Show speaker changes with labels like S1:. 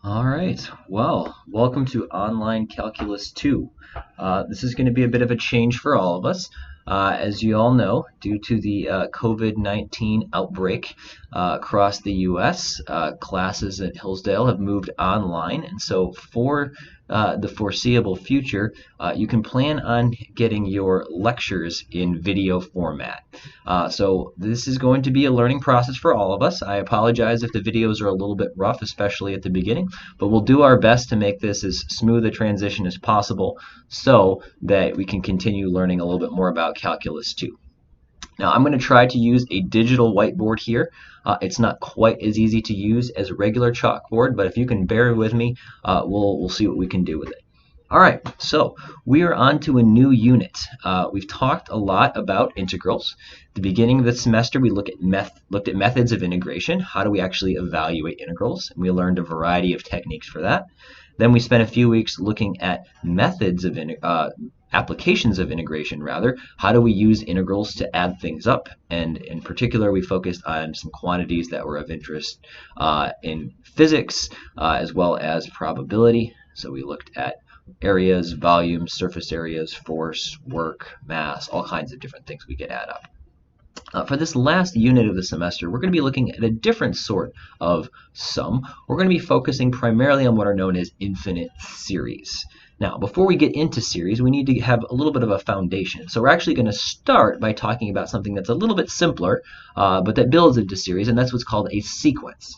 S1: All right. Well, welcome to Online Calculus 2. This is going to be a bit of a change for all of us. As you all know, due to the COVID-19 outbreak across the U.S., classes at Hillsdale have moved online. And so for the foreseeable future, you can plan on getting your lectures in video format. So this is going to be a learning process for all of us. I apologize if the videos are a little bit rough, especially at the beginning, but we'll do our best to make this as smooth a transition as possible so that we can continue learning a little bit more about Calculus 2. Now I'm going to try to use a digital whiteboard here. It's not quite as easy to use as a regular chalkboard, but if you can bear with me, we'll see what we can do with it. All right, so we are on to a new unit. We've talked a lot about integrals. At the beginning of the semester, we looked at methods of integration. How do we actually evaluate integrals? And we learned a variety of techniques for that. Then we spent a few weeks looking at methods of applications of integration, rather. How do we use integrals to add things up? And in particular, we focused on some quantities that were of interest in physics, as well as probability. So we looked at areas, volumes, surface areas, force, work, mass, all kinds of different things we could add up. For this last unit of the semester, we're going to be looking at a different sort of sum. We're going to be focusing primarily on what are known as infinite series. Now, before we get into series, we need to have a little bit of a foundation. So we're actually going to start by talking about something that's a little bit simpler, but that builds into series, and that's what's called a sequence.